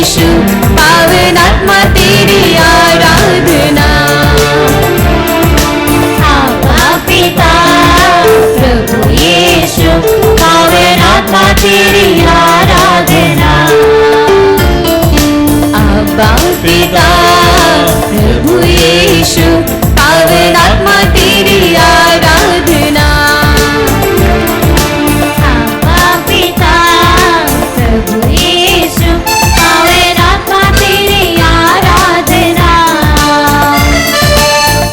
यीशु पावन आत्मा तेरी आराधना। आबा पिता प्रभु यीशु पावन आत्मा तेरी आराधना। आबा पिता प्रभु यीशु पावन आत्मा तेरी आराधना। आबा पिता प्रभु यीशु पावन आत्मा तेरी आराधना।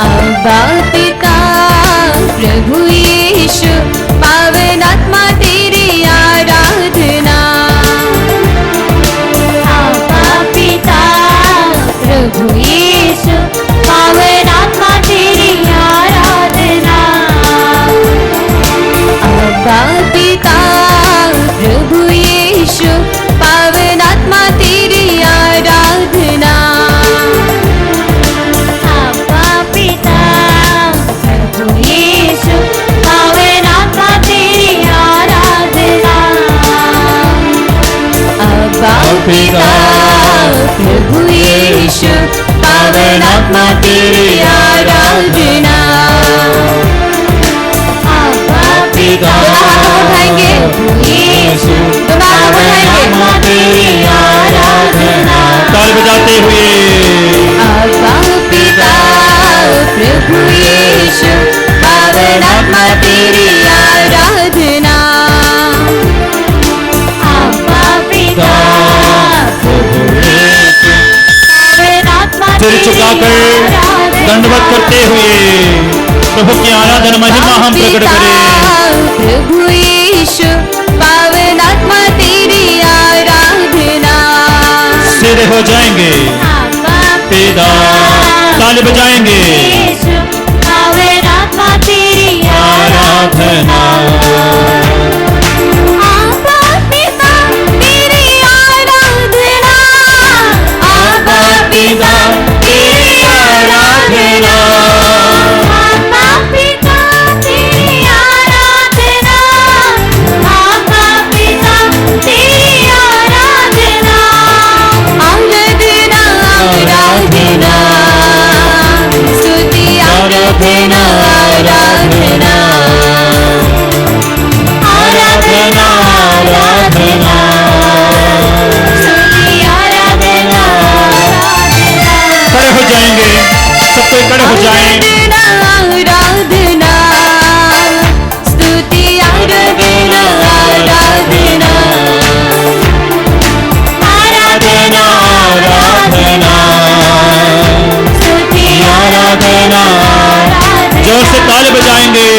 आबा पिता प्रभु यीशु पावन आत्मा तेरी आराधना। आबा पिता प्रभु यीशु पावन आत्मा तेरी आराधना। आबा पिता प्रभु यीशु पावन आत्मा तेरी आराधना। आबा पिता प्रभु यीशु पावन आत्मा तेरी आराधना। आबा पिता प्रभु यीशु पावन आत्मा तेरी आराधना। आबा पिता उठाएंगे यीशु पावन आत्मा तेरी आराधना। ताल बजाते हुए आबा पिता प्रभु यीशु पावन आत्मा तेरी आराधना। आबा पिता प्रभु यीशु पावन आत्मा सिर झुकाकर दंडवत करते हुए प्रभु की आराधना महिमा हम प्रकट करें। प्रभु यीशु पावन आत्मा तेरी आराधना। सिर हो जाएंगे पिता ताली बजाएंगे। यीशु पावन आत्मा तेरी आराधना। आबा पिता तेरी आराधना। आबा पिता तेरी आराधना। आबा पिता तेरी आराधना। आबा पिता तेरी आराधना। आराधना आराधना स्तुति आराधना आराधना। आराधना आराधना स्तुति आराधना आराधना। खड़े हो जाएंगे, सब कोई खड़े हो जाएं। आराधना स्तुति आराधना आराधना। आराधना आराधना स्तुति आराधना आराधना। जोर से ताली बजाएंगे।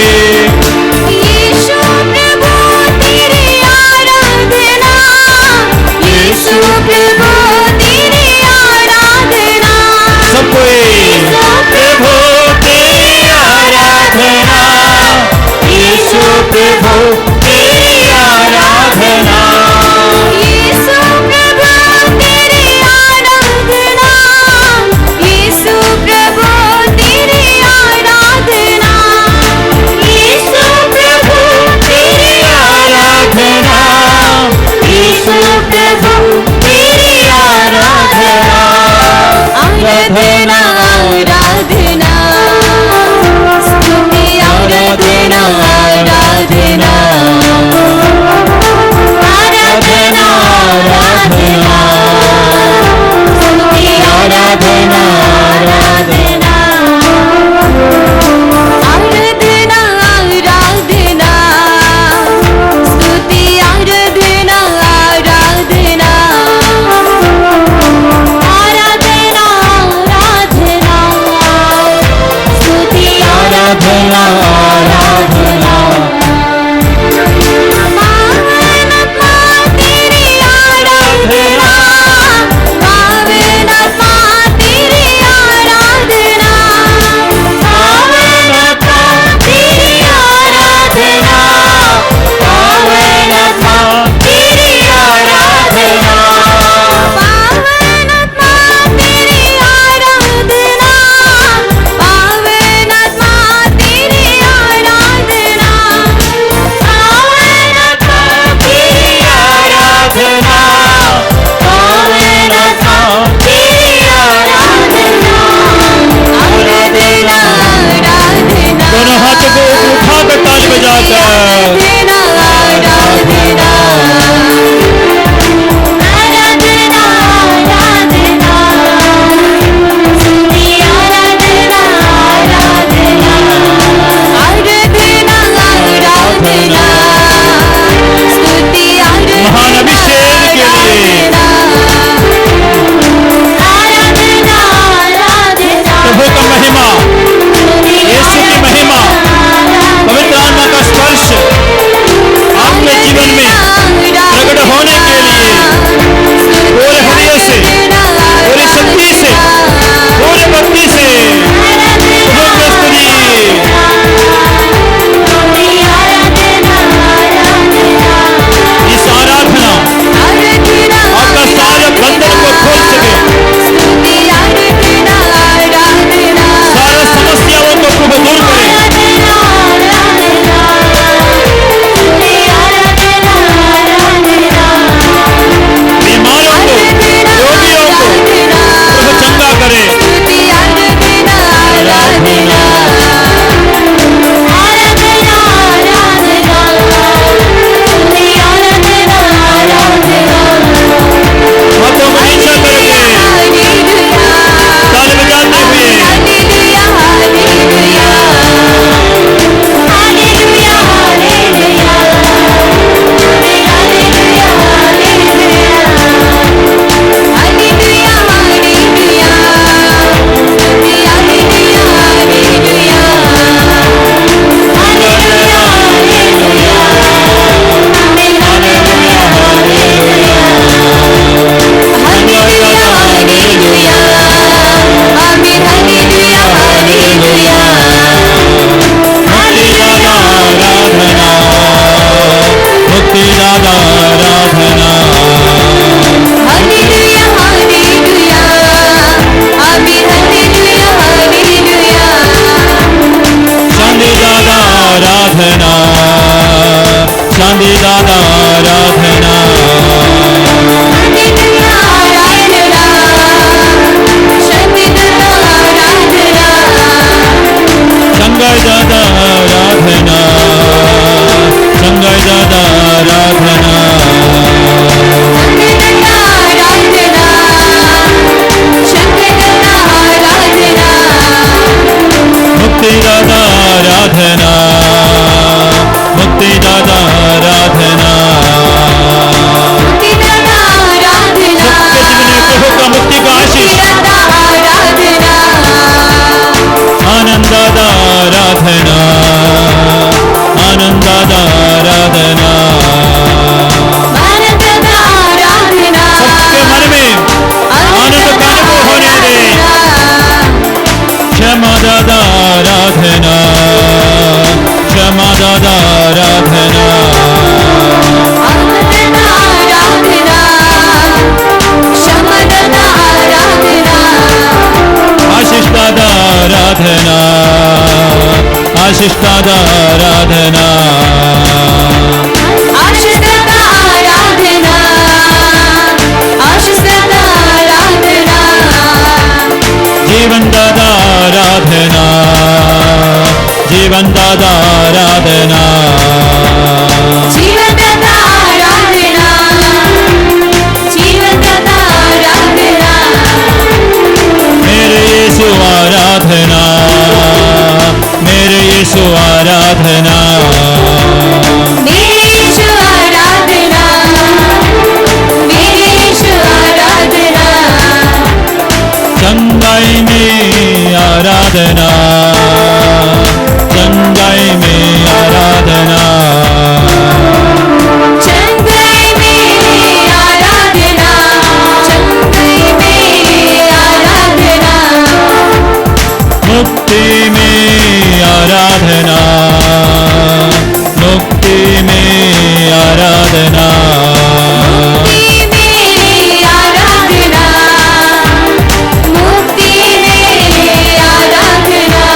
यीशु प्रभु तेरी आराधना। यीशु प्रभु तेरी आराधना। सब कोई प्रभु तेरी आराधना। यीशु प्रभु तेरी आराधना। यीशु प्रभु तेरी आराधना। यीशु प्रभु तेरी आराधना। यीशु प्रभु तेरी आराधना। यीशु प्रभु तेरी आराधना। आराधना आराधना स्तुति आराधना आराधना। आराधना आराधना स्तुति आराधना आराधना। आराधना आराधना स्तुति आराधना आराधना। आराधना आराधना आशीष दादा आराधना आशीष दादा आराधना आशीष दादा आराधना जीवन दादा आराधना जीवन दादा आराधना जीवन दाता आराधना जीवन दाता आराधना मेरे यीशु आराधना मेरे यीशु आराधना मेरे यीशु आराधना मेरे यीशु आराधना चंगाई में आराधना चंगाई में आराधना चंगाई में आराधना चंगाई में आराधना मुक्ति में आराधना मुक्ति में आराधना मुक्ति में आराधना मुक्ति में आराधना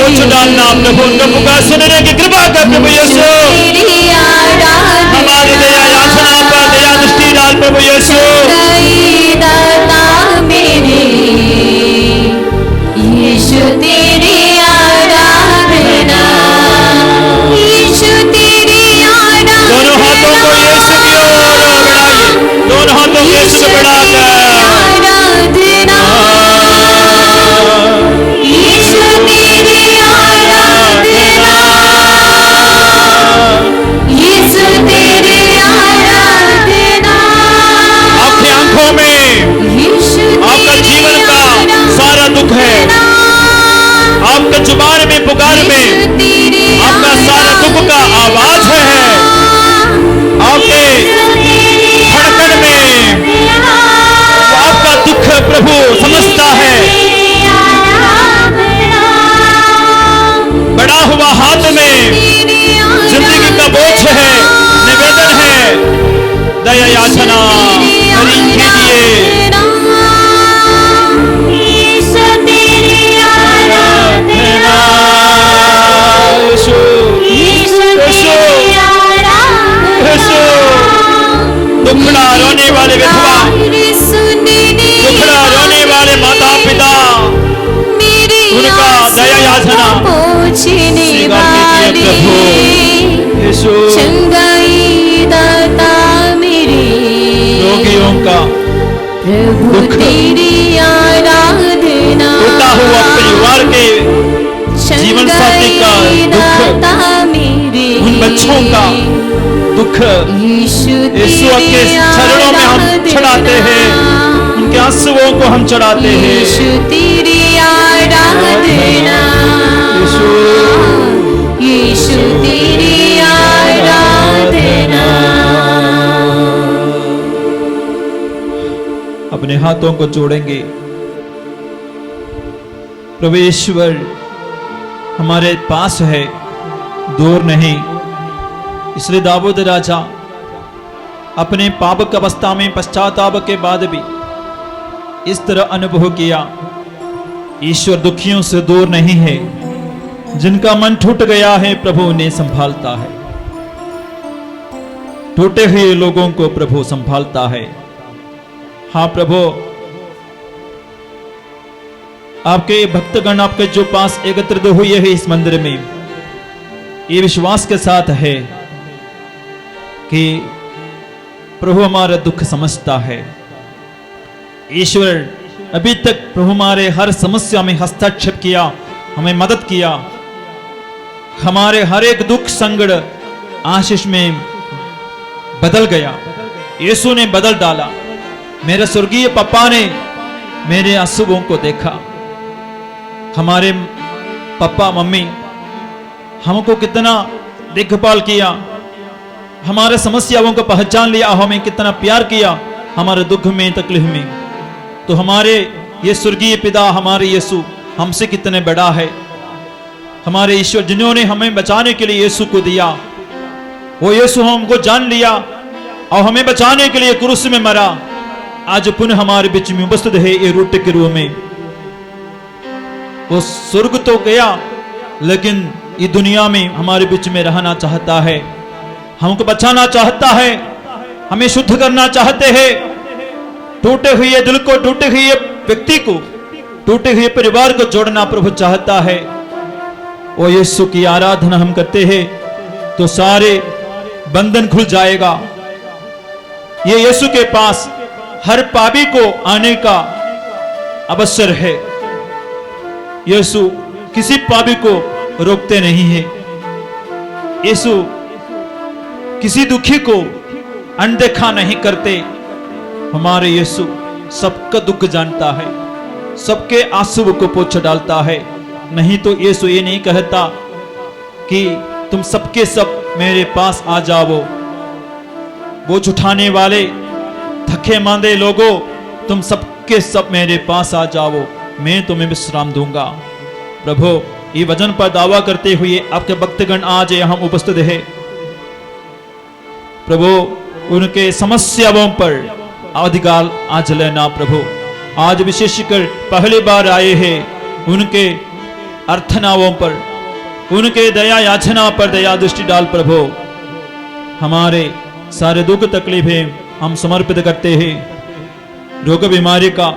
पोंछ डालना प्रभु, उनका पुकार सुनने की कृपा कर प्रभु यीशु। तेरी आराधना हमारी दया याचना पर दया दृष्टि डाल प्रभु यीशु। गई दाता मेरे, यीशु तेरी आराधना, यीशु तेरी आराधना। दोनों हाथों को यीशु की ओर बढ़ाइए, दोनों हाथों को यीशु को बढ़ाकर आराधना, यीशु तेरी आराधना, यीशु तेरी आराधना। आपकी आंखों में यीशु आपका जीवन का सारा दुख है, आपका जुबान में पुकार में आपका सारा दुख का आवाज है, आपके धड़कन में आपका दुख प्रभु समझता है। बड़ा हुआ हाथ में जिंदगी का बोझ है, निवेदन है, दया याचना कीजिए। दुखड़ा रोने वाले विधवा, दुखड़ा रोने वाले माता पिता, उनका दया याचना स्वीकार कीजिए प्रभु यीशु। रोगियों का दुख, टूटा हुआ परिवार के जीवन साथी का दुख, उन बच्चों का दुख यीशु के चरणों में हम चढ़ाते हैं, उनके आंसुओं को हम चढ़ाते हैं। यीशु तेरी आराधना, यीशु तेरी आराधना। अपने हाथों को जोड़ेंगे। प्रभु ईश्वर हमारे पास है, दूर नहीं। इसलिए दाऊद राजा अपने पापक अवस्था में पश्चाताप के बाद भी इस तरह अनुभव किया, ईश्वर दुखियों से दूर नहीं है, जिनका मन टूट गया है प्रभु उन्हें संभालता है। टूटे हुए लोगों को प्रभु संभालता है। हाँ प्रभु, आपके भक्तगण आपके जो पास एकत्रित हुए हैं इस मंदिर में, ये विश्वास के साथ है कि प्रभु हमारा दुख समझता है। ईश्वर अभी तक प्रभु हमारे हर समस्या में हस्तक्षेप किया, हमें मदद किया, हमारे हर एक दुख संकट आशीष में बदल गया। यीशु ने बदल डाला। मेरे स्वर्गीय पापा ने मेरे आंसुओं को देखा। हमारे पापा मम्मी हमको कितना देखभाल किया, हमारे समस्याओं को पहचान लिया, हमें कितना प्यार किया, हमारे दुख में तकलीफ में। तो हमारे ये स्वर्गीय पिता, हमारे यीशु हमसे कितने बड़ा है। हमारे ईश्वर जिन्होंने हमें बचाने के लिए यीशु को दिया, वो यीशु हमको जान लिया और हमें बचाने के लिए क्रूस में मरा। आज पुनः हमारे बीच में उपस्थित है ये रोटी के रूप में। वो स्वर्ग तो गया, लेकिन ये दुनिया में हमारे बीच में रहना चाहता है, हमको बचाना चाहता है, हमें शुद्ध करना चाहते हैं। टूटे हुए दिल को, टूटे हुए व्यक्ति को, टूटे हुए परिवार को जोड़ना प्रभु चाहता है। वो यीशु की आराधना हम करते हैं तो सारे बंधन खुल जाएगा। ये यीशु के पास हर पापी को आने का अवसर है। यीशु किसी पापी को रोकते नहीं है। यीशु किसी दुखी को अनदेखा नहीं करते। हमारे यीशु सबका दुख जानता है, सबके आंसू को पोंछ डालता है। नहीं तो यीशु ये नहीं कहता कि तुम सबके सब मेरे पास आ जाओ। बोझ उठाने वाले, थके मांदे लोगों, तुम सबके सब मेरे पास आ जाओ, मैं तुम्हें विश्राम दूंगा। प्रभु, ये वचन पर दावा करते हुए आपके भक्तगण आज यहाँ उपस्थित है। प्रभु, उनके समस्याओं पर अधिकार आज लेना। प्रभु, आज विशेषकर पहली बार आए हैं, उनके अर्थनाओं पर, उनके दया याचना पर दया दृष्टि डाल प्रभु। हमारे सारे दुख तकलीफें हम समर्पित करते हैं। रोग बीमारी का,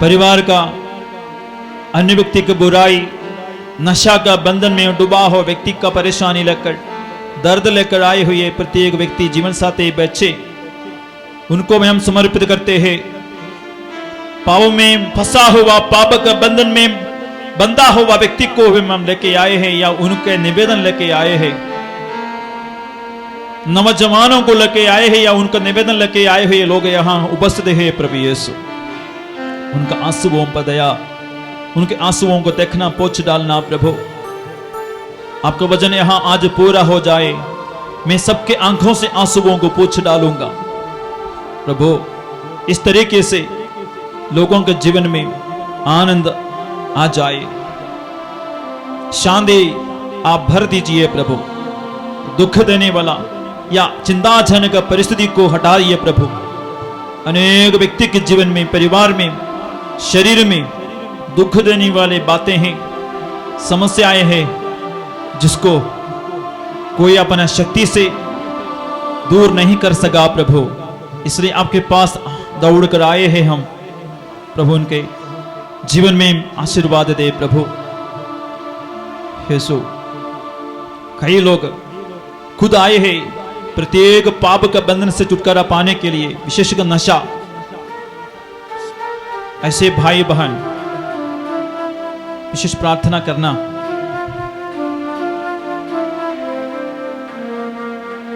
परिवार का, अन्य व्यक्ति की बुराई, नशा का बंधन में डूबा हो व्यक्ति का परेशानी लेकर, दर्द लेकर आए हुए प्रत्येक व्यक्ति, जीवन साथी, बच्चे, उनको भी हम समर्पित करते हैं। पाप में फंसा हुआ, पाप का बंधन में बंधा हुआ व्यक्ति को भी हम लेके आए हैं या उनके निवेदन लेके आए हैं। नौजवानों को लेके आए हैं या उनका निवेदन लेके आए हुए लोग यहाँ उपस्थित है प्रभु यीशु। उनका आंसुओं पर दया, उनके आंसुओं को देखना, पोंछ डालना प्रभु। आपका वचन यहाँ आज पूरा हो जाए। मैं सबके आंखों से आंसुओं को पोंछ डालूंगा प्रभु। इस तरीके से लोगों के जीवन में आनंद आ जाए, शांति आप भर दीजिए प्रभु। दुख देने वाला या चिंताजनक परिस्थिति को हटाइए प्रभु। अनेक व्यक्ति के जीवन में, परिवार में, शरीर में दुख देने वाले बातें हैं, समस्याएं हैं, जिसको कोई अपना शक्ति से दूर नहीं कर सका प्रभु। इसलिए आपके पास दौड़ कर आए हैं हम प्रभु। उनके जीवन में आशीर्वाद दे प्रभु यीशु। कई लोग खुद आए हैं प्रत्येक पाप का बंधन से छुटकारा पाने के लिए, विशेषकर नशा। ऐसे भाई बहन विशेष प्रार्थना करना।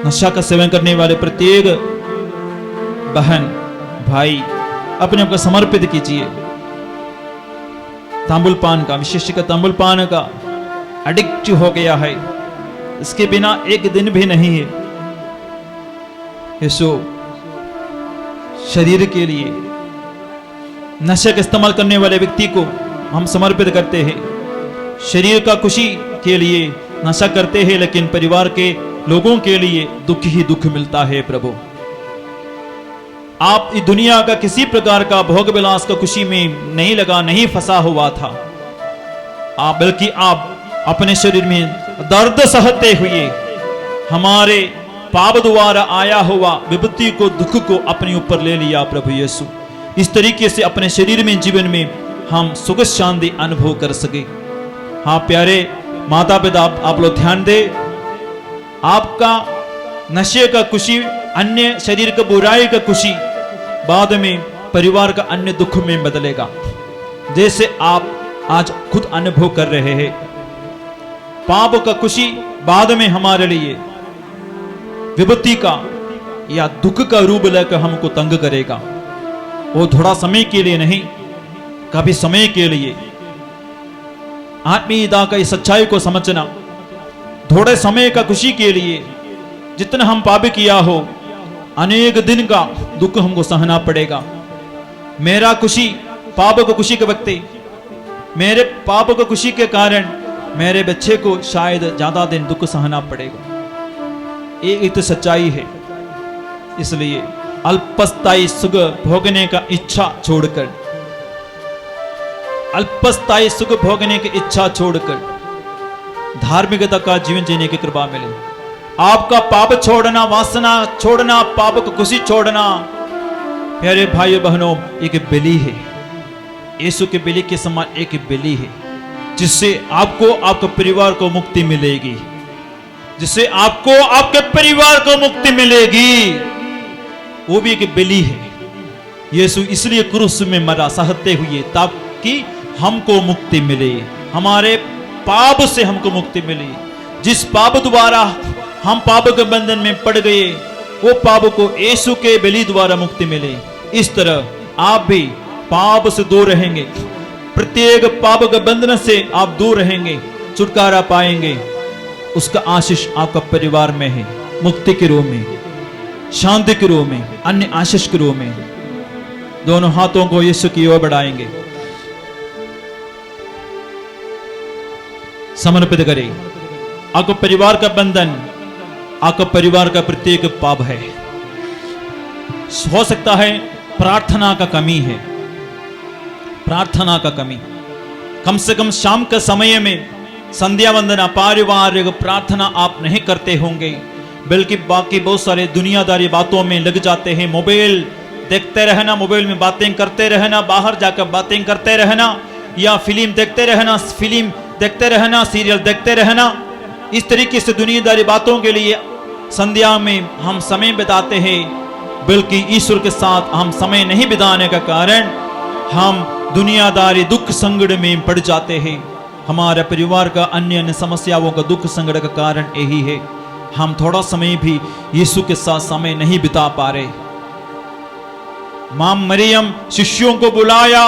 नशा का सेवन करने वाले प्रत्येक बहन भाई अपने आप को समर्पित कीजिए। तांबुल पान का, विशेषकर तांबुल पान का एडिक्ट हो गया है, इसके बिना एक दिन भी नहीं है। यीशु, शरीर के लिए नशे का इस्तेमाल करने वाले व्यक्ति को हम समर्पित करते हैं। शरीर का खुशी के लिए नशा करते हैं, लेकिन परिवार के लोगों के लिए दुख ही दुख मिलता है प्रभु। आप इस दुनिया का किसी प्रकार का भोग विलास का खुशी में नहीं लगा, नहीं फंसा हुआ था आप, बल्कि आप अपने शरीर में दर्द सहते हुए हमारे पाप द्वारा आया हुआ विपत्ति को, दुख को अपने ऊपर ले लिया प्रभु यीशु। इस तरीके से अपने शरीर में, जीवन में हम सुख शांति अनुभव कर सके। हाँ प्यारे माता पिता, आप लोग ध्यान दे। आपका नशे का खुशी, अन्य शरीर का बुराई का खुशी बाद में परिवार का अन्य दुख में बदलेगा, जैसे आप आज खुद अनुभव कर रहे हैं। पाप का खुशी बाद में हमारे लिए विपत्ति का या दुख का रूप लेकर हमको तंग करेगा। वो थोड़ा समय के लिए नहीं, कभी समय के लिए। आत्मीयता का इस सच्चाई को समझना, थोड़े समय का खुशी के लिए जितना हम पाप किया हो, अनेक दिन का दुख हमको सहना पड़ेगा। मेरा खुशी पाप को खुशी के वक्त, मेरे पाप को खुशी के कारण मेरे बच्चे को शायद ज्यादा दिन दुख सहना पड़ेगा। ये एक तो सच्चाई है। इसलिए अल्पस्थायी सुख भोगने का इच्छा छोड़कर, अल्पस्थायी सुख भोगने की इच्छा छोड़कर धार्मिकता का जीवन जीने की कृपा मिले। आपका पाप छोड़ना, वासना छोड़ना, पाप को खुशी छोड़ना, प्यारे भाइयों बहनों, एक बलि है। यीशु के बलि के समान एक बलि है, जिससे आपको, आपके परिवार को मुक्ति मिलेगी, जिससे आपको, आपके परिवार को मुक्ति मिलेगी। वो भी एक बलि है। यीशु इसलिए क्रूस में मरा सहते हुए, ताकि हमको मुक्ति मिले, हमारे पाप से हमको मुक्ति मिले। जिस पाप द्वारा हम पाप के बंधन में पड़ गए, वो पाप को यीशु के बलि द्वारा मुक्ति मिले। इस तरह आप भी पाप से दूर रहेंगे, प्रत्येक पाप के बंधन से आप दूर रहेंगे, छुटकारा पाएंगे। उसका आशीष आपका परिवार में है, मुक्ति के रूप में, शांति के रूप में, अन्य आशीष के रूप में। दोनों हाथों को यीशु की ओर बढ़ाएंगे, समर्पित करें। आपका परिवार का बंधन, आपका परिवार का प्रत्येक पाप है। हो सकता है प्रार्थना का कमी है, प्रार्थना का कमी। कम से कम शाम के समय में संध्या वंदना पारिवारिक प्रार्थना आप नहीं करते होंगे, बल्कि बाकी बहुत सारे दुनियादारी बातों में लग जाते हैं। मोबाइल देखते रहना, मोबाइल में बातें करते रहना, बाहर जाकर बातें करते रहना, या फिल्म देखते रहना, सीरियल देखते रहना। इस तरीके से दुनियादारी बातों के लिए संध्या में हम समय बिताते हैं, बल्कि ईश्वर के साथ हम समय नहीं बिताने का कारण हम दुनियादारी दुख संकट में पड़ जाते हैं। हमारे परिवार का अन्य समस्याओं का दुख संकट का कारण यही है, हम थोड़ा समय भी यीशु के साथ समय नहीं बिता पा रहे। मां मरियम शिष्यों को बुलाया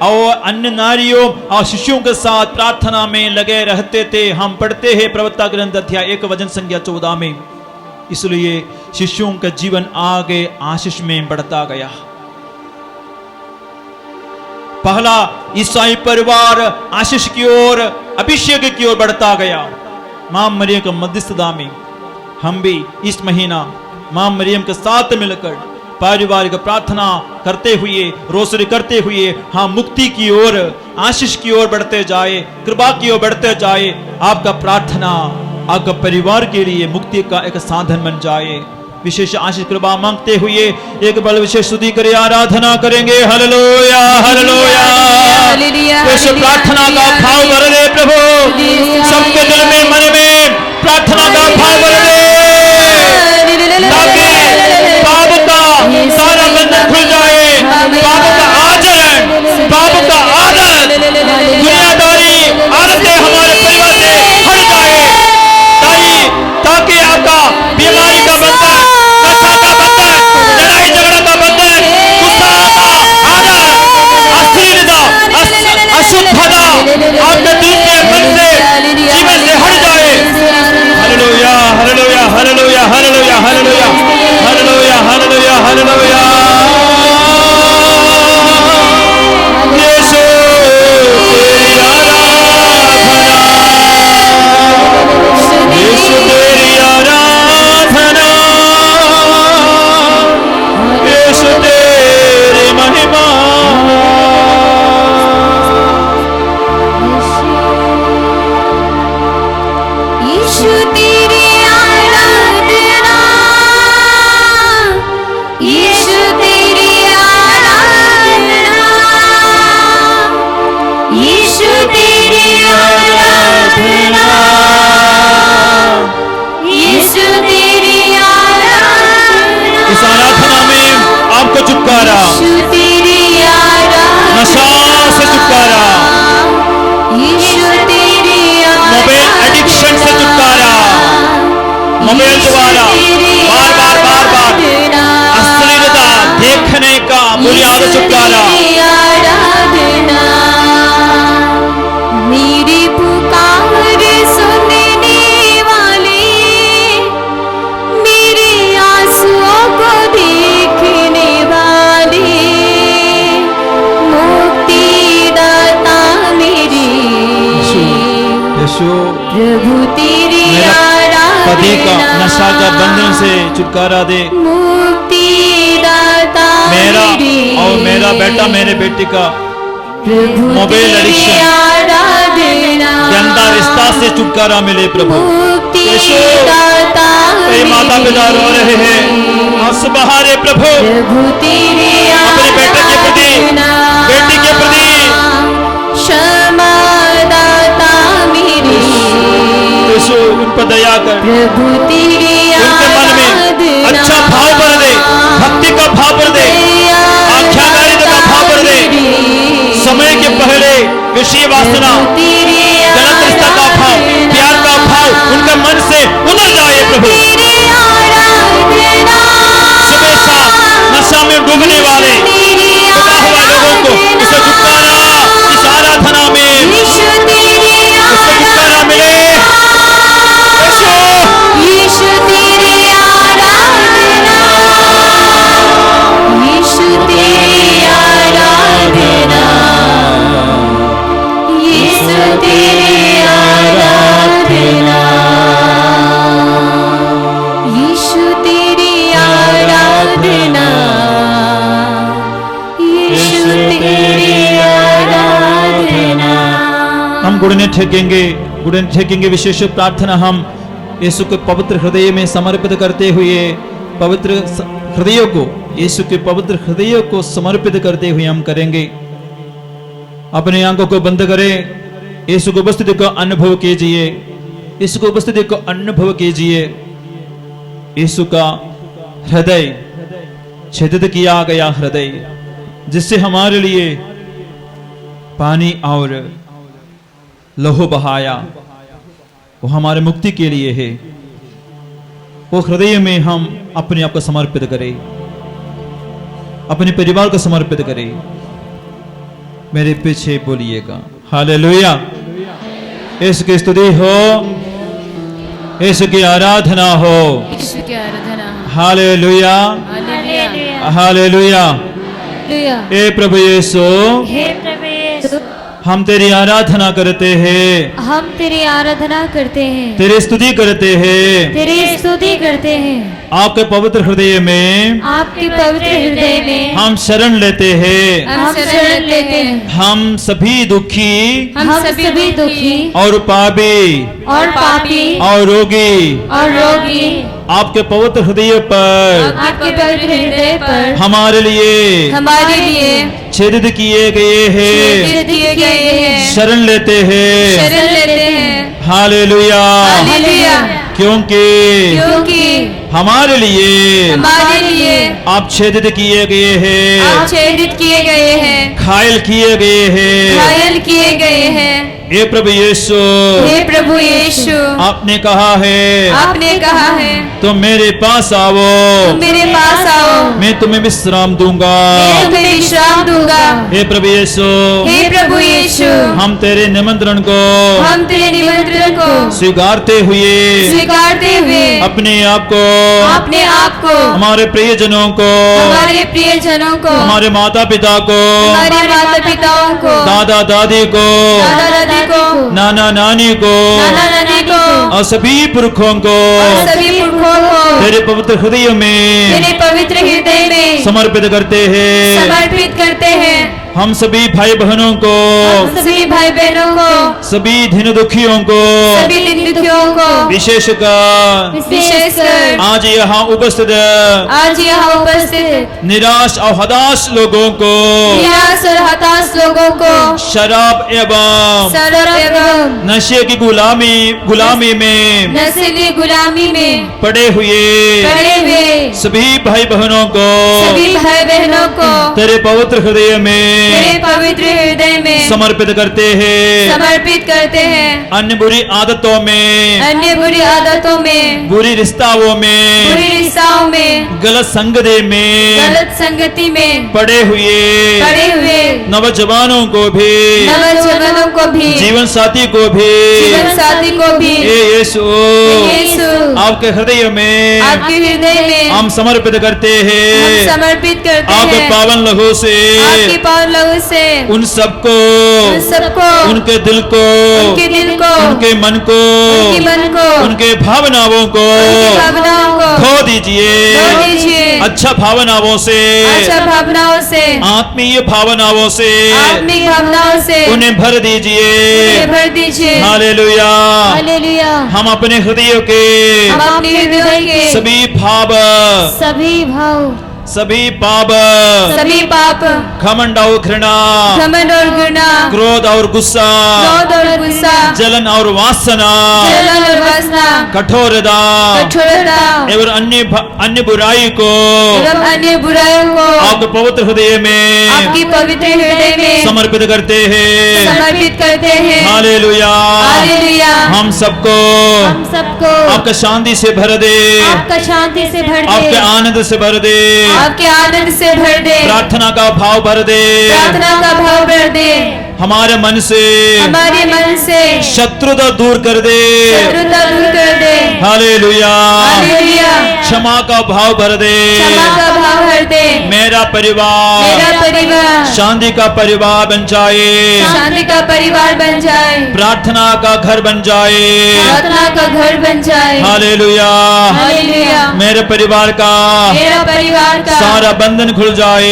और अन्य नारियों और शिष्यों के साथ प्रार्थना में लगे रहते थे। हम पढ़ते हैं प्रवक्ता ग्रंथ अध्याय 1 वचन संख्या 14 में। इसलिए शिष्यों का जीवन आगे आशीष में बढ़ता गया। पहला ईसाई परिवार आशीष की ओर, अभिषेक की ओर बढ़ता गया। मां मरियम के मध्यस्थता में हम भी इस महीना मां मरियम के साथ मिलकर पारिवारिक प्रार्थना करते हुए, रोसरी करते हुए हम मुक्ति की ओर, आशीष की ओर बढ़ते जाए, कृपा की ओर बढ़ते जाए। आपका प्रार्थना आपका परिवार के लिए मुक्ति का एक साधन बन जाए। विशेष आशीष कृपा मांगते हुए एक बल विशेष स्तुति करे, आराधना करेंगे। Hallelujah hallelujah. इस प्रार्थना का भाव भर दे प्रभु, सबके दिल में मन में प्रार्थना का भाव भर दे, ताकि पाप का सारा बंधन खुल जाए, पाप का आचरण, पाप का आदत, दुनियादारी आदतें हमारे परिवार से हट जाए, ताकि आपका बीमारी का बंधन, नशा का बंधन, लड़ाई झगड़ा का बंधन, गुस्सा का आदत, अश्लीलता, अशुद्धता आपके दिल के मन से, जीवन से हट जाए। Hallelujah hallelujah hallelujah hallelujah hallelujah hallelujah hallelujah hallelujah. Yeshu तेरी आराधना, यीशु तेरी आराधना, यीशु तेरी महिमा। यीशु तेरी आराधना, यीशु तेरी आराधना, यीशु तेरी आराधना, यीशु तेरी आराधना। इस आराधना में आपको छुटकारा, यीशु तेरी आराधना, नशा से छुटकारा, यीशु तेरी मोबाइल एडिक्शन से छुटकारा, मोबाइल द्वारा बार बार अश्लीलता देखने का बुरी आदत छुटकारा। मेरी पुकार सुनने वाले, मेरे आंसुओं को देखने वाले, मुक्तिदाता मेरे यीशु प्रभु तेरी पति का आराधना, नशा का बंधन से छुटकारा दे। मुक्तिदाता मेरा मेरे, और मेरा बेटा मेरे बेटी का प्रभु मोबाइल तेरी एडिक्शन, आराधना, गंदा रिश्ता से छुटकारा मिले प्रभु। मुक्तिदाता कई माता पिता रो रहे हैं, आंसू बहा रहे प्रभु, प्रभु तेरी अपने बेटे के प्रति, आराधना, बेटी के प्रति क्षमादाता मेरे, यीशु उन पर दया कर, प्रभु तेरी उनके मन में अच्छा भाव भर दे, भक्ति का भाव भर दे, आज्ञाकारिता का भाव भर दे। समय के पहले विषय वासना, गलत रिश्ता का भाव, प्यार का भाव उनके मन से उतर जाए प्रभु। सुबह शाम नशा में डूबने वाले डूबा हुआ लोगों को उसे छुटकारा इस आराधना में, उसे छुटकारा मिले। यीशु तेरी आराधना, यीशु तेरी आराधना, यीशु तेरी आराधना, यीशु तेरी आराधना, हम घुटने टेकेंगे विशेष प्रार्थना हम यीशु के पवित्र हृदय में समर्पित करते हुए पवित्र हृदयों को यीशु के पवित्र हृदयों को समर्पित करते हुए हम करेंगे। अपने आंखों को बंद करें, यीशु की उपस्थिति को अनुभव कीजिए, यीशु की उपस्थिति को अनुभव कीजिए। यीशु का हृदय छेदित किया गया हृदय जिससे हमारे लिए पानी और लहू बहाया, वो हमारे मुक्ति के लिए है। वो हृदय में हम अपने आप को समर्पित करें, अपने परिवार को समर्पित करें। मेरे पीछे बोलिएगा हालेलुया। यीशु की स्तुति हो, यीशु की आराधना हो, यीशु की आराधना। Hallelujah hallelujah. हालेलुया। हालेलुया। हे प्रभु यीशु, हे प्रभु यीशु, हम तेरी आराधना करते हैं, हम तेरी आराधना करते हैं, तेरी स्तुति करते हैं। तेरी स्तुति करते हैं। आपके पवित्र हृदय में आपके पवित्र हृदय में हम शरण लेते हैं। हम शरण लेते हैं। हम सभी दुखी हम सभी दुखी और पापी और पापी और रोगी और रोगी आपके पवित्र हृदय पर आपके पवित्र हृदय पर हमारे लिए हमारे लिए छेदित किए गए हैं, दिए गए हैं। शरण लेते हैं। शरण लेते हैं। हालेलुया। हालेलुया। क्योंकि क्योंकि हमारे लिए हमारे लिए आप छेदित किए गए हैं, आप छेदित किए गए हैं, घायल किए गए हैं। घायल किए गए हैं। हे प्रभु यीशु, हे प्रभु यीशु, आपने कहा है आपने कहा है तुम मेरे पास आओ, तुम मेरे पास आओ, मैं तुम्हें विश्राम दूंगा। मैं तुम्हें विश्राम दूंगा। हे प्रभु यीशु, हे प्रभु यीशु, हम तेरे निमंत्रण को हम तेरे निमंत्रण को स्वीकारते हुए स्वीकारते हुए अपने आप को, अपने आप को, हमारे प्रियजनों को, हमारे प्रियजनों को, हमारे माता पिता को, हमारे माता पिताओं को, दादा दादी को, दादा दादी को, नाना नानी को नाना नानी को और सभी पुरखों को और सभी पुरखों को तेरे पवित्र हृदय में तेरे पवित्र हृदय में समर्पित करते हैं। समर्पित करते हैं। हम सभी भाई बहनों को, हम सभी भाई बहनों को, सभी दीन दुखियों को, सभी दुखियों को, विशेषकर विशेषकर आज यहाँ उपस्थित आज यहाँ उपस्थित निराश और हताश लोगों को, निराश और हताश लोगों को, शराब एवं शराब एवं नशे की गुलामी में नस्ली गुलामी में पड़े हुए सभी भाई बहनों को सभी भाई बहनों को तेरे पवित्र हृदय में तेरे पवित्र हृदय में समर्पित करते हैं। समर्पित करते हैं। अन्य बुरी आदतों में, अन्य बुरी आदतों में, बुरी रिश्ताओं में, बुरी रिश्ताओं में, गलत संगति में, गलत संगति में पड़े हुए नवजवानों को भी, नवजवानों को भी, जीवन साथी को भी, जीवन साथी को भी, हे यीशु, आपके हृदय में, आपके हृदय में हम समर्पित करते हैं। हम समर्पित करते आपके हैं। पावन लहू से, आपके पावन लहू से उन सबको, उनके दिल को, उनके दिल को, उनके मन को, उनके मन को, उनके भावनाओं को भावनाओं को धो दीजिए। अच्छा भावनाओं से, अच्छा भावनाओं से, आत्मीय भावनाओं से आत्मिक भावनाओं से उन्हें भर दीजिए। भर दीजिए। हालेलुया। हालेलुया। हम अपने हृदय के हम अपने हृदय के सभी भाव, सभी पाप, सभी पाप, घमंड और घृणा, घमंड और घृणा, क्रोध और गुस्सा, क्रोध और गुस्सा, जलन और वासना, जलन और वासना, कठोरता एवं अन्य बुराई को एवं अन्य बुराइयों को आपके पवित्र हृदय में, आपकी पवित्र हृदय में समर्पित करते हैं। समर्पित करते हैं। हालेलुया। हालेलुया। हम सबको आपका शांति से भर दे, आपका शांति से भर दे, आपके आनंद से भर दे, आपके आनंद से भर दे, प्रार्थना का भाव भर दे, प्रार्थना का भाव भर दे, हमारे मन से शत्रुता दूर कर दे। शत्रुता दूर कर दे। हालेलुया। हालेलुया। क्षमा का भाव भर दे। क्षमा का भाव भर दे। मेरा परिवार शांति का परिवार बन जाए। शांति का परिवार बन जाए। प्रार्थना का घर बन जाए। प्रार्थना का घर बन जाए। हालेलुया। हालेलुया। मेरे परिवार का सारा बंधन खुल जाए।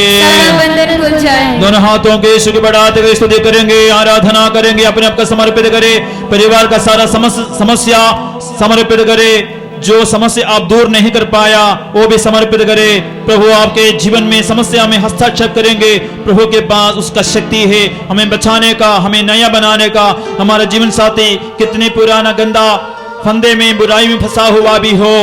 खुल जाए। दोनों हाथों के यीशु की बढ़ाते हुए स्तुति करेंगे, आराधना करेंगे, अपने आप का समर्पित करें। परिवार का सारा समस्या समर्पित करें। जो समस्या आप दूर नहीं कर पाया वो भी समर्पित करें। प्रभु आपके जीवन में समस्या में हस्तक्षेप करेंगे। प्रभु के पास उसका शक्ति है हमें बचाने का, हमें नया बनाने का। हमारा जीवन साथी कितने पुराना गंदा फंदे में बुराई में फंसा हुआ भी हो,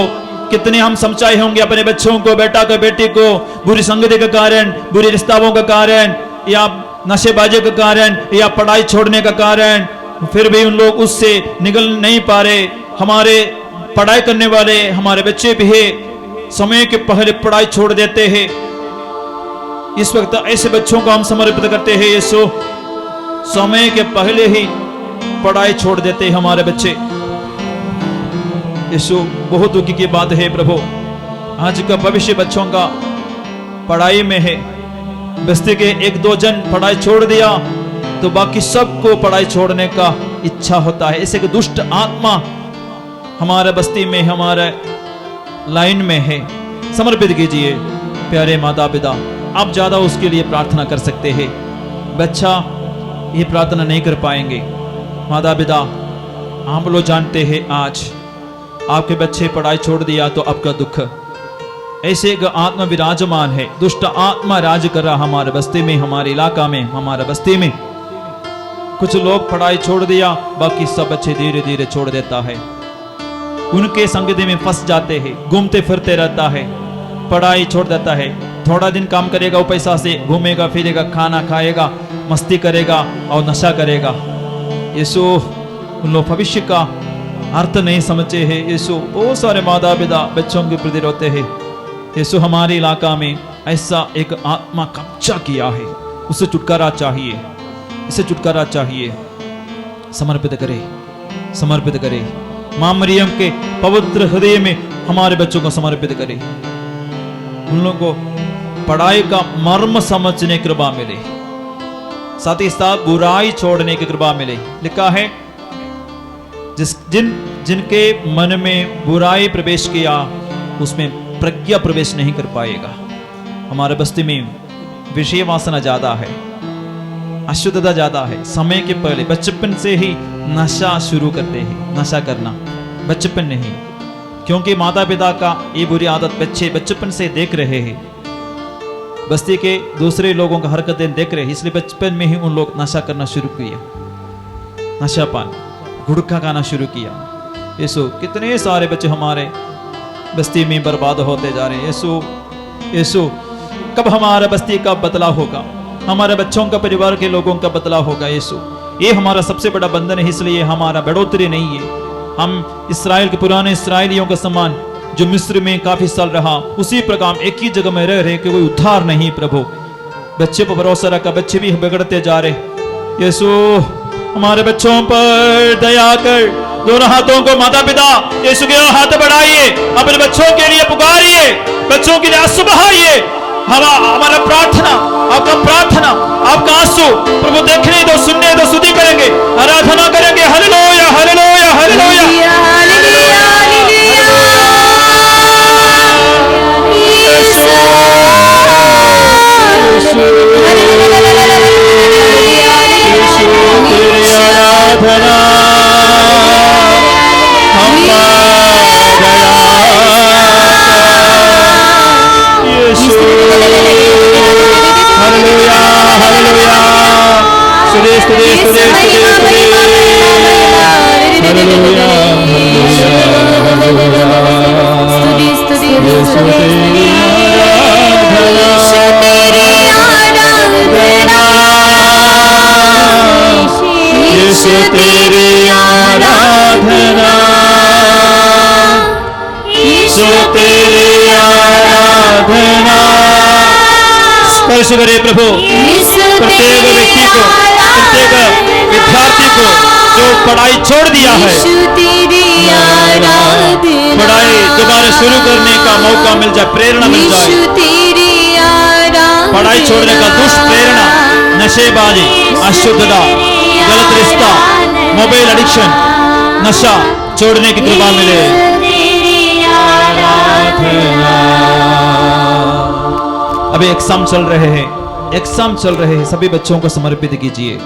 कितने हम समझाए होंगे अपने बच्चों को, बेटा को, बेटी को, बुरी संगति के कारण, बुरी रिश्ताओं के कारण, या नशेबाजी के कारण, या पढ़ाई छोड़ने का कारण, फिर भी उन लोग उससे निकल नहीं पा रहे। हमारे पढ़ाई करने वाले हमारे बच्चे भी है समय के पहले पढ़ाई छोड़ देते हैं। इस वक्त ऐसे बच्चों को हम समर्पित करते हैं। यीशु, समय के पहले ही पढ़ाई छोड़ देते हैं हमारे बच्चे। यीशु, बहुत दुखी की बात है प्रभु। आज का भविष्य बच्चों का पढ़ाई में है। बस्ती के एक दो जन पढ़ाई छोड़ दिया तो बाकी सबको पढ़ाई छोड़ने का इच्छा होता है। ऐसे कि दुष्ट आत्मा हमारे बस्ती में, हमारे लाइन में है। समर्पित कीजिए प्यारे माता पिता। आप ज्यादा उसके लिए प्रार्थना कर सकते हैं। बच्चा ये प्रार्थना नहीं कर पाएंगे। माता पिता, आप लोग जानते हैं आज आपके बच्चे पढ़ाई छोड़ दिया तो आपका दुख। ऐसे एक आत्मा विराजमान है, दुष्ट आत्मा राज कर रहा हमारे बस्ती में, हमारे इलाका में, हमारे बस्ती में। कुछ लोग पढ़ाई छोड़ दिया, बाकी सब बच्चे धीरे धीरे छोड़ देता है। उनके संगति में फंस जाते हैं, घूमते फिरते रहता है, पढ़ाई छोड़ देता है। थोड़ा दिन काम करेगा, वो पैसा से घूमेगा फिरेगा, खाना खाएगा, मस्ती करेगा और नशा करेगा। यीशु, उन लोग भविष्य का अर्थ नहीं समझे हैं। यीशु, बहुत सारे माता पिता बच्चों के प्रति रोते हैं। यीशु, हमारे इलाका में ऐसा एक आत्मा कब्जा किया है, उससे छुटकारा चाहिए, इससे छुटकारा चाहिए। समर्पित करे, समर्पित करे। मां मरियम के पवित्र हृदय में हमारे बच्चों को समर्पित करे। उन लोगों को पढ़ाई का मर्म समझने की कृपा मिले, साथ ही साथ बुराई छोड़ने की कृपा मिले। लिखा है जिनके मन में बुराई प्रवेश किया उसमें प्रज्ञा प्रवेश नहीं कर पाएगा। हमारे बस्ती में विषय वासना ज्यादा है, अशुद्धता ज्यादा है। समय के पहले बचपन से ही नशा शुरू करते हैं। नशा करना बचपन नहीं, क्योंकि माता पिता का ये बुरी आदत बच्चे बचपन से देख रहे हैं। बस्ती के दूसरे लोगों का हरकतें देख रहे हैं, इसलिए बचपन में ही उन लोग नशा करना शुरू किया, नशा पान, गुटखा खाना शुरू किया। यीशु, कितने सारे बच्चे हमारे बस्ती में बर्बाद होते जा रहे हैं। यीशु, यीशु, कब हमारा बस्ती का बदलाव होगा, हमारे बच्चों का, परिवार के लोगों का बदलाव होगा। यीशु, ये हमारा सबसे बड़ा बंधन है, इसलिए हमारा बढ़ोतरी नहीं है। हम इस्राएल के पुराने इस्राएलियों का समान जो मिस्र में काफी साल रहा, उसी प्रकार एक ही जगह में रह रहे कि कोई उद्धार नहीं। प्रभु, बच्चे पर भरोसा रखा, बच्चे भी बिगड़ते जा रहे। यीशु, हमारे बच्चों पर दया कर। दोनों हाथों को माता पिता यीशु के हाथ बढ़ाइए, अपने बच्चों के लिए पुकारिए, बच्चों के लिए आंसू बहाइए। हमारा प्रार्थना, आपका प्रार्थना, आपका आंसू प्रभु देखने दो, सुनने दो, स्तुति करेंगे, आराधना करेंगे। हालेलुया, हालेलुया, हालेलुया, हालेलुया, तेरी आराधना हम यीशु। हालेलुया, हालेलुया, स्तुति, स्तुति, स्तुति, स्तुति, हालेलुया, यीशु तेरी आराधना, यीशु तेरी आराधना। स्पर्श करे प्रभु प्रत्येक व्यक्ति को, प्रत्येक विद्यार्थी को जो पढ़ाई छोड़ दिया है। पढ़ाई दोबारा शुरू करने का मौका मिल जाए, प्रेरणा मिल जाए। यीशु तेरी आराधना, पढ़ाई छोड़ने का दुष्प्रेरणा, नशेबाजी, अशुद्धता, गलत रिश्ता, मोबाइल एडिक्शन, नशा छोड़ने की कृपा मिले। अभी एग्जाम चल रहे हैं, एग्जाम चल रहे हैं, सभी बच्चों को समर्पित कीजिए।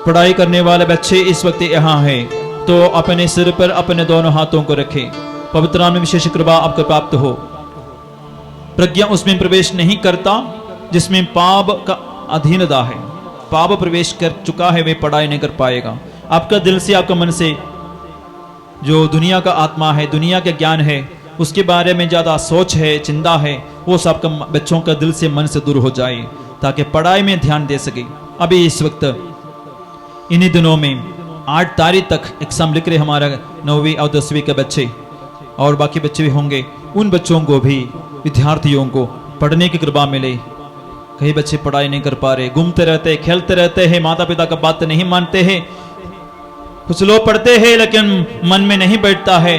पढ़ाई करने वाले बच्चे इस वक्त यहाँ हैं, तो अपने सिर पर अपने दोनों हाथों को रखें। पवित्र नाम में विशेष कृपा आपको प्राप्त हो। प्रज्ञा उसमें प्रवेश नहीं करता जिसमें पाप का अधीनता है। पाप प्रवेश कर चुका है, वे पढ़ाई नहीं कर पाएगा। आपका दिल से, आपका मन से जो दुनिया का आत्मा है, दुनिया के ज्ञान है, उसके बारे में ज्यादा सोच है, चिंता है, वो सब का बच्चों का दिल से, मन से दूर हो जाए, ताकि पढ़ाई में ध्यान दे सके। अभी इस वक्त इन्हीं दिनों में 8 तारीख तक एग्जाम लिख रहे हमारा 9वीं और 10वीं के बच्चे, और बाकी बच्चे भी होंगे। उन बच्चों को भी, विद्यार्थियों को पढ़ने की कृपा मिले। कई बच्चे पढ़ाई नहीं कर पा रहे, घूमते रहते, खेलते रहते हैं, माता पिता का बात नहीं मानते हैं। कुछ लोग पढ़ते हैं लेकिन मन में नहीं बैठता है।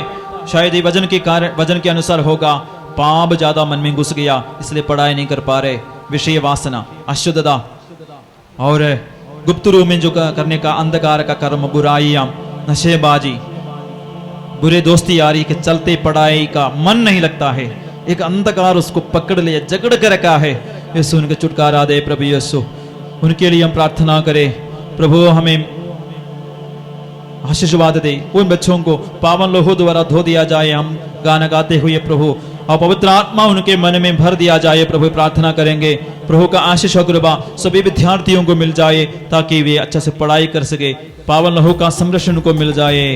शायद ये वजन के कारण, वजन के अनुसार होगा, पाप ज्यादा मन में घुस गया, इसलिए पढ़ाई नहीं कर पा रहे। विषय वासना, अशुद्धता और गुप्त रूप में जो करने का अंधकार का कर्म, बुराइयां, नशेबाजी, बुरे दोस्ती यारी के चलते पढ़ाई का मन नहीं लगता है। एक अंधकार उसको पकड़ लिया, जकड़ के रखा है। यीशु उनके छुटकारा दे प्रभु यीशु। उनके लिए हम प्रार्थना करें, प्रभु हमें आशीर्वाद दे। उन बच्चों को पावन लोहो द्वारा धो दिया जाए, हम गाना गाते हुए प्रभु, और पवित्र आत्मा उनके मन में भर दिया जाए। प्रभु प्रार्थना करेंगे, प्रभु का आशीष और कृपा सभी विद्यार्थियों को मिल जाए, ताकि वे अच्छा से पढ़ाई कर सके। पावन लोहो का संरक्षण को मिल जाए।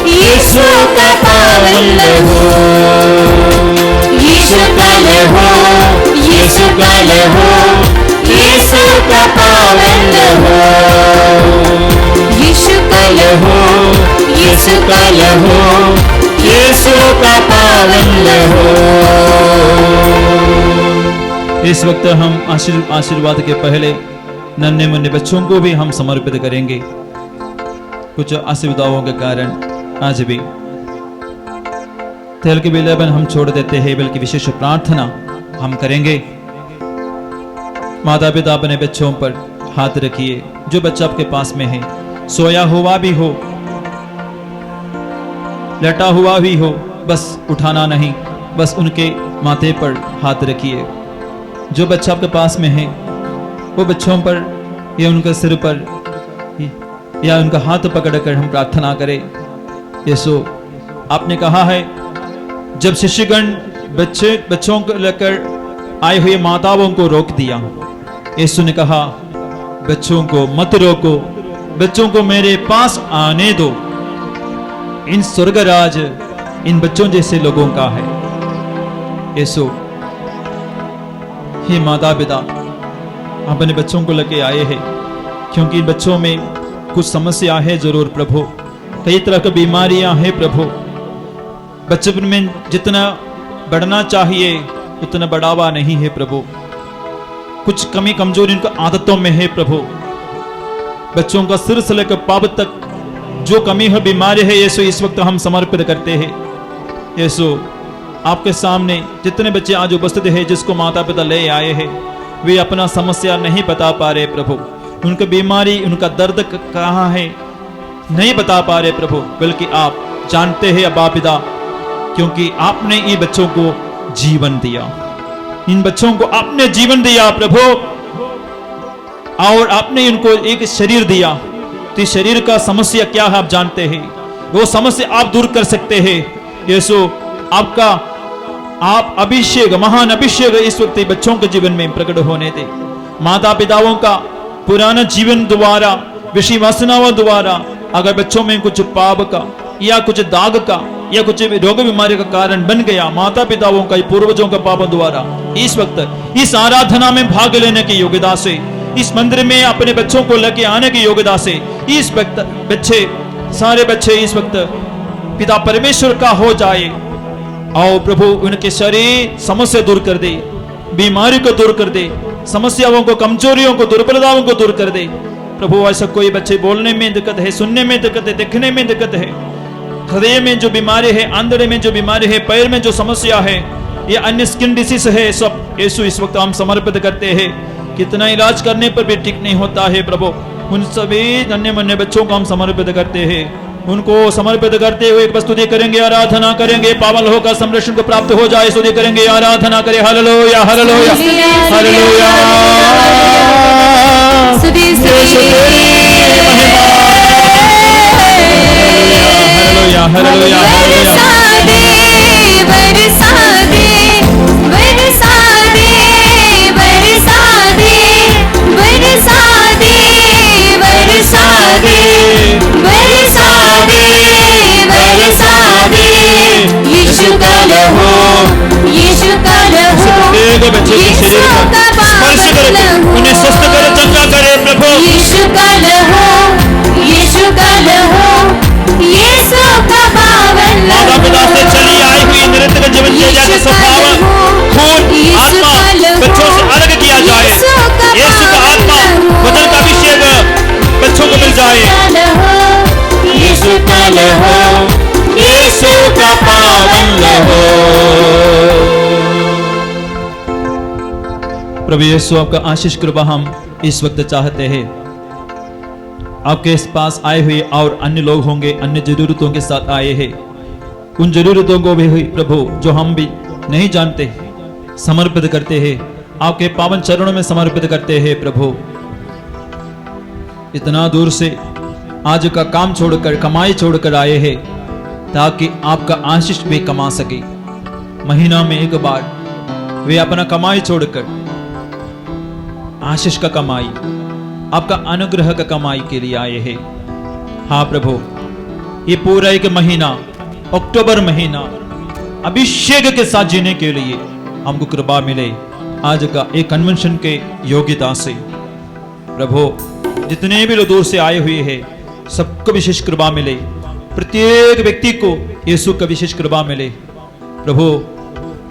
यीशु का पावन लहू, यीशु का लहू, यीशु का लहू, यीशु का पावन लहू, यीशु का लहू, यीशु का लहू, यीशु का पावन लहू। इस वक्त हम आशीर्वाद के पहले नन्हे मुन्ने बच्चों को भी हम समर्पित करेंगे। कुछ असुविधाओं के कारण आज भी तेल के विलेबन हम छोड़ देते हैं, बल्कि विशेष प्रार्थना हम करेंगे। माता पिता अपने बच्चों पर हाथ रखिए। जो बच्चा आपके पास में है, सोया हुआ भी हो, लेटा हुआ भी हो, बस उठाना नहीं, बस उनके माथे पर हाथ रखिए। जो बच्चा आपके पास में है, वो बच्चों पर या उनके सिर पर या उनका हाथ पकड़कर हम प्रार्थना करें। यीशु, आपने कहा है, जब शिष्यगण बच्चों को लेकर आए हुए माताओं को रोक दिया, यीशु ने कहा, बच्चों को मत रोको, बच्चों को मेरे पास आने दो। इन स्वर्ग राज इन बच्चों जैसे लोगों का है। यीशु, हे माता पिता, अपने बच्चों को लेके आए हैं, क्योंकि इन बच्चों में कुछ समस्या है जरूर प्रभु, कई तरह की बीमारियां हैं प्रभु। बचपन में जितना बढ़ना चाहिए उतना बढ़ावा नहीं है प्रभु। कुछ कमी कमजोरी उनकी आदतों में है प्रभु। बच्चों का सिर से लेकर पाप तक जो कमी है, बीमारी है, यीशु इस वक्त हम समर्पित करते हैं। यीशु, आपके सामने जितने बच्चे आज उपस्थित है, जिसको माता पिता ले आए हैं, वे अपना समस्या नहीं बता पा रहे प्रभु। उनकी बीमारी, उनका दर्द कहाँ है नहीं बता पा रहे प्रभु, बल्कि आप जानते हैं अब्बा पिता, क्योंकि आपने ये बच्चों को जीवन दिया। इन बच्चों को आपने जीवन दिया प्रभु, और आपने इनको एक शरीर दिया, तो शरीर का समस्या क्या है आप जानते हैं, वो समस्या आप दूर कर सकते हैं। यीशु आपका आप अभिषेक, महान अभिषेक इस वक्त बच्चों के जीवन में प्रकट होने दे। माता पिताओं का पुराना जीवन द्वारा, विषय वासनाओं द्वारा अगर बच्चों में कुछ पाप का या कुछ दाग का या कुछ रोग बीमारी का कारण बन गया, माता पिताओं का, पूर्वजों का पापों द्वारा, इस वक्त इस आराधना में भाग लेने की योग्यता से, इस मंदिर में अपने बच्चों को लेके आने की योग्यता से, इस वक्त बच्चे, सारे बच्चे इस वक्त पिता परमेश्वर का हो जाए। आओ प्रभु उनके शरीर समस्या दूर कर दे, बीमारी को दूर कर दे, समस्याओं को, कमजोरियों को, दुर्बलताओं को दूर कर दे। प्रभु ऐसा कोई बच्चे बोलने में दिक्कत है, सुनने में दिक्कत है, देखने में दिक्कत है, हृदय में जो बीमारी है, आंदड़े में जो बीमारी है, पैर में जो समस्या है, ये अन्य स्किन डिसीज है, सब यीशु इस वक्त हम समर्पित करते हैं। कितना इलाज करने पर भी ठीक नहीं होता है प्रभु, उन सभी नन्हे मुन्ने बच्चों को हम समर्पित करते हैं। उनको समर्पित करते हुए एक स्तुति करेंगे, आराधना करेंगे, पावन होकर संरक्षण को प्राप्त हो जाए। स्तुति करेंगे, आराधना करें। Hallelujah hallelujah hallelujah. Hallelujah hallelujah बच्चे के शरीर को स्पर्श करे, उन्हें स्वस्थ करे, चंगा करे प्रभु। यीशु का लहू, यीशु का लहू, यीशु का पावन लहू। माता पिता से चली आई हुई निरंतर जीवन चर्या के स्वभाव, खून, आत्मा बच्चों से अलग किया जाए। यीशु का आत्मा, वचन का अभिषेक बच्चों को मिल जाए। यीशु का लहू, यीशु का पावन लहू। प्रभु यीशु आपका आशीष कृपा हम इस वक्त चाहते हैं। आपके इस पास आए हुए और अन्य लोग होंगे, अन्य जरूरतों के साथ आए हैं, उन जरूरतों को भी हुई प्रभु जो हम भी नहीं जानते, समर्पित करते हैं, आपके पावन चरणों में समर्पित करते हैं प्रभु। इतना दूर से आज का काम छोड़कर, कमाई छोड़कर आए हैं ताकि आपका आशीष भी कमा सके। महीना में एक बार वे अपना कमाई छोड़कर आशीष का कमाई, आपका अनुग्रह का कमाई के लिए आए हैं। हाँ प्रभु, ये पूरा एक महीना, अक्टूबर महीना अभिषेक के साथ जीने के लिए हमको कृपा मिले आज का एक कन्वेंशन के योग्यता से। प्रभु जितने भी लोग दूर से आए हुए हैं सबको विशेष कृपा मिले, प्रत्येक व्यक्ति को यीशु का विशेष कृपा मिले। प्रभु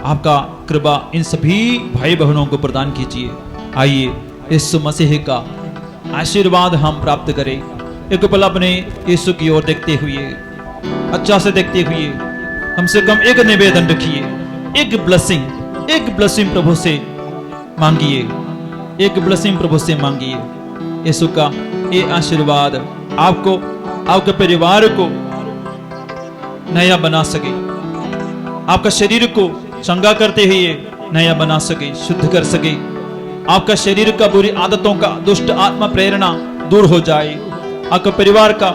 आपका कृपा इन सभी भाई बहनों को प्रदान कीजिए। आइए यीशु मसीह का आशीर्वाद हम प्राप्त करें। एक पल अपने यीशु की ओर देखते हुए, अच्छा से देखते हुए, कम से कम एक निवेदन रखिए, एक ब्लेसिंग प्रभु से मांगिए, एक ब्लेसिंग प्रभु से मांगिए। यीशु का ये आशीर्वाद आपको, आपके परिवार को नया बना सके, आपका शरीर को चंगा करते हुए नया बना सके, शुद्ध कर सके, आपका शरीर का बुरी आदतों का, दुष्ट आत्मा प्रेरणा दूर हो जाए, आपका परिवार का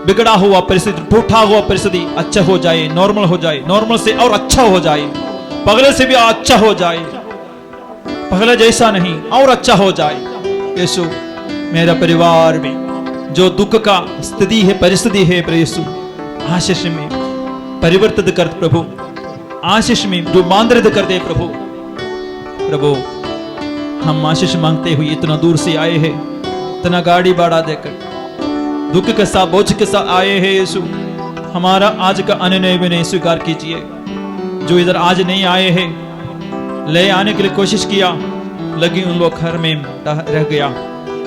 बिगड़ा हुआ परिस्थिति, टूटा हुआ परिस्थिति अच्छा हो जाए, नॉर्मल हो जाए, नॉर्मल से और अच्छा हो जाए, पहले से भी अच्छा हो जाए, पहले जैसा नहीं और अच्छा हो जाए। यीशु मेरा परिवार में जो दुख का स्थिति है, परिस्थिति है, यीशु आशीष में परिवर्तित कर प्रभु, आशीष में रूपांतरित कर दे प्रभु। प्रभु हम आशीष मांगते हुए इतना दूर से आए हैं, इतना गाड़ी भाड़ा देकर, दुख के साथ, बोझ के साथ आए हैं। यीशु हमारा आज का अनुनय विनय स्वीकार कीजिए। जो इधर आज नहीं आए हैं, ले आने के लिए कोशिश किया, लगी उन लोग घर में रह गया,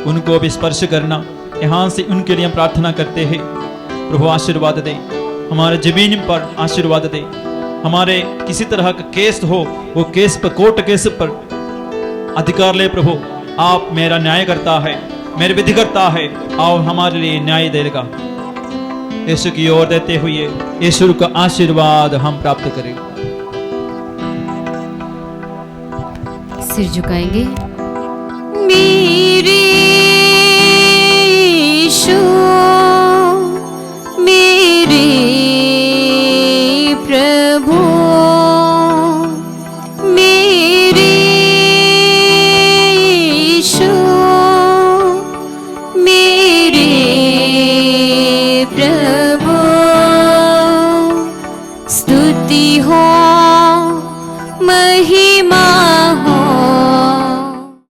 उनको भी स्पर्श करना, यहाँ से उनके लिए हम प्रार्थना करते हैं। प्रभु आशीर्वाद दे, हमारे जमीन पर आशीर्वाद दे, हमारे किसी तरह का केस हो, वो केस पर, कोर्ट केस पर अधिकार ले प्रभु। आप मेरा न्याय करता है, मेरे विधि करता है, और हमारे लिए न्याय देगा। यीशु की ओर देते हुए यीशु का आशीर्वाद हम प्राप्त करें। सिर झुकाएंगे।